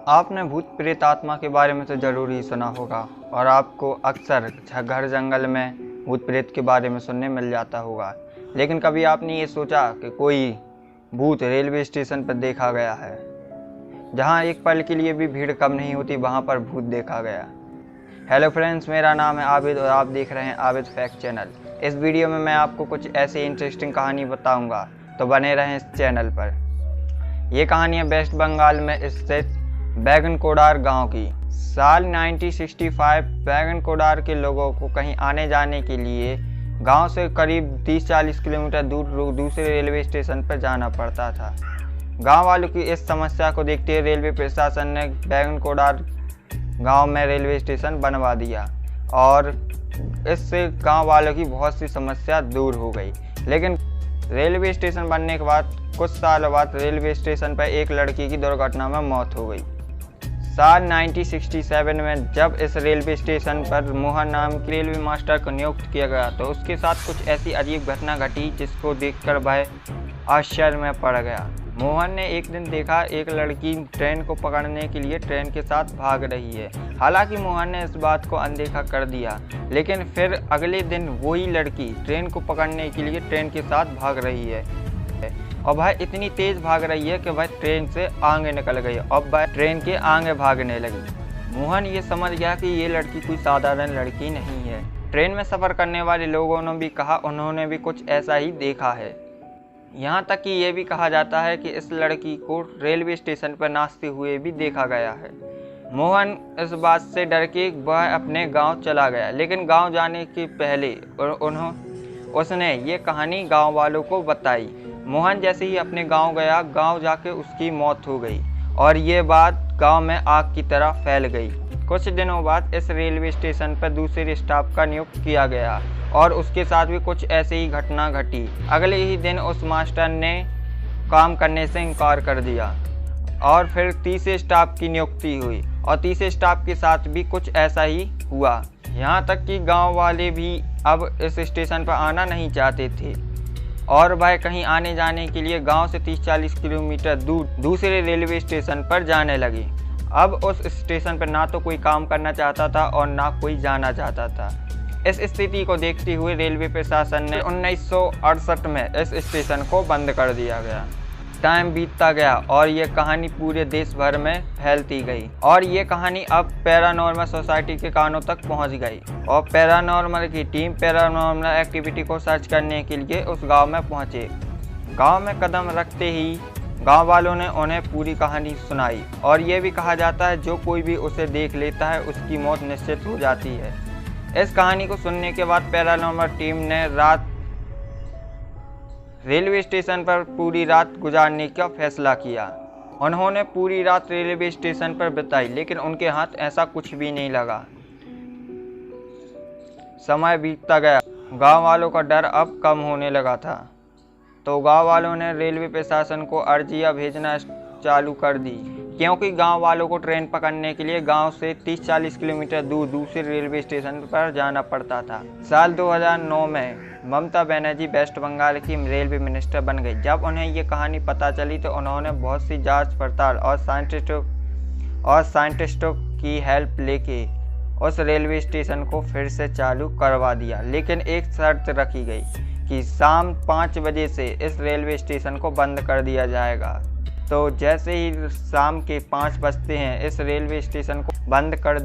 आपने भूत प्रेत आत्मा के बारे में तो ज़रूर ही सुना होगा और आपको अक्सर घर जंगल में भूत प्रेत के बारे में सुनने मिल जाता होगा। लेकिन कभी आपने ये सोचा कि कोई भूत रेलवे स्टेशन पर देखा गया है, जहां एक पल के लिए भी भीड़ कम नहीं होती, वहां पर भूत देखा गया। हेलो फ्रेंड्स, मेरा नाम है आबिद और आप देख रहे हैं आबिद फैक्ट चैनल। इस वीडियो में मैं आपको कुछ ऐसी इंटरेस्टिंग कहानी बताऊंगा, तो बने रहें इस चैनल पर। ये कहानी है वेस्ट बंगाल में स्थित बैगनकोडार गांव की। साल 1965 बैगनकोडार के लोगों को कहीं आने जाने के लिए गांव से करीब 30-40 किलोमीटर दूर दूसरे रेलवे स्टेशन पर जाना पड़ता था। गांव वालों की इस समस्या को देखते हुए रेलवे प्रशासन ने बैगनकोडार गांव में रेलवे स्टेशन बनवा दिया और इससे गांव वालों की बहुत सी समस्या दूर हो गई। लेकिन रेलवे स्टेशन बनने के बाद कुछ साल बाद रेलवे स्टेशन पर एक लड़की की दुर्घटना में मौत हो गई। साल 1967 में जब इस रेलवे स्टेशन पर मोहन नाम के रेलवे मास्टर को नियुक्त किया गया तो उसके साथ कुछ ऐसी अजीब घटना घटी जिसको देखकर वह आश्चर्य में पड़ गया। मोहन ने एक दिन देखा एक लड़की ट्रेन को पकड़ने के लिए ट्रेन के साथ भाग रही है। हालांकि मोहन ने इस बात को अनदेखा कर दिया, लेकिन फिर अगले दिन वही लड़की ट्रेन को पकड़ने के लिए ट्रेन के साथ भाग रही है और वह इतनी तेज भाग रही है कि वह ट्रेन से आगे निकल गई और वह ट्रेन के आगे भागने लगी। मोहन ये समझ गया कि ये लड़की कोई साधारण लड़की नहीं है। ट्रेन में सफ़र करने वाले लोगों ने भी कहा उन्होंने भी कुछ ऐसा ही देखा है। यहाँ तक कि ये भी कहा जाता है कि इस लड़की को रेलवे स्टेशन पर नाचते हुए भी देखा गया है। मोहन इस बात से डर के वह अपने गांव चला गया, लेकिन गांव जाने के पहले उसने ये कहानी गांव वालों को बताई। मोहन जैसे ही अपने गांव गया, गांव जाके उसकी मौत हो गई और ये बात गांव में आग की तरह फैल गई। कुछ दिनों बाद इस रेलवे स्टेशन पर दूसरे स्टाफ का नियुक्त किया गया और उसके साथ भी कुछ ऐसे ही घटना घटी। अगले ही दिन उस मास्टर ने काम करने से इनकार कर दिया और फिर तीसरे स्टाफ की नियुक्ति हुई और तीसरे स्टाफ के साथ भी कुछ ऐसा ही हुआ। यहाँ तक कि गांव वाले भी अब इस स्टेशन पर आना नहीं चाहते थे और वह कहीं आने जाने के लिए गांव से 30-40 किलोमीटर दूर दूसरे रेलवे स्टेशन पर जाने लगे। अब उस स्टेशन पर ना तो कोई काम करना चाहता था और ना कोई जाना चाहता था। इस स्थिति को देखते हुए रेलवे प्रशासन ने 1968 में इस स्टेशन को बंद कर दिया गया। टाइम बीतता गया और ये कहानी पूरे देश भर में फैलती गई और ये कहानी अब पैरानॉर्मल सोसाइटी के कानों तक पहुंच गई और पैरानॉर्मल की टीम पैरानॉर्मल एक्टिविटी को सर्च करने के लिए उस गांव में पहुंचे। गांव में कदम रखते ही गांव वालों ने उन्हें पूरी कहानी सुनाई और ये भी कहा जाता है जो कोई भी उसे देख लेता है उसकी मौत निश्चित हो जाती है। इस कहानी को सुनने के बाद पैरानॉर्मल टीम ने रेलवे स्टेशन पर पूरी रात गुजारने का फैसला किया। उन्होंने पूरी रात रेलवे स्टेशन पर बिताई, लेकिन उनके हाथ ऐसा कुछ भी नहीं लगा। समय बीतता गया, गांव वालों का डर अब कम होने लगा था, तो गांव वालों ने रेलवे प्रशासन को अर्जियां भेजना चालू कर दी, क्योंकि गांव वालों को ट्रेन पकड़ने के लिए गांव से 30-40 किलोमीटर दूर दूसरे रेलवे स्टेशन पर जाना पड़ता था। साल 2009 में ममता बनर्जी वेस्ट बंगाल की रेलवे मिनिस्टर बन गई। जब उन्हें ये कहानी पता चली तो उन्होंने बहुत सी जांच पड़ताल और साइंटिस्टों की हेल्प लेके उस रेलवे स्टेशन को फिर से चालू करवा दिया, लेकिन एक शर्त रखी गई कि शाम 5 बजे से इस रेलवे स्टेशन को बंद कर दिया जाएगा। तो जैसे ही शाम के 5 बजते हैं इस रेलवे स्टेशन को बंद कर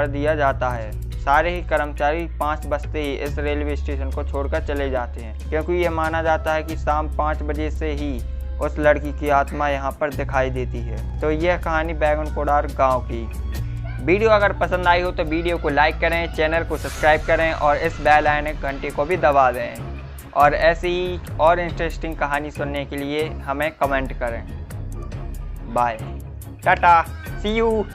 दिया जाता है। सारे ही कर्मचारी 5 बजते ही इस रेलवे स्टेशन को छोड़कर चले जाते हैं, क्योंकि ये माना जाता है कि शाम 5 बजे से ही उस लड़की की आत्मा यहाँ पर दिखाई देती है। तो यह कहानी बैगनकोडार गांव की। वीडियो अगर पसंद आई हो तो वीडियो को लाइक करें, चैनल को सब्सक्राइब करें और इस बेल आइकन घंटे को भी दबा दें और ऐसी ही और इंटरेस्टिंग कहानी सुनने के लिए हमें कमेंट करें। Bye, tata, see you.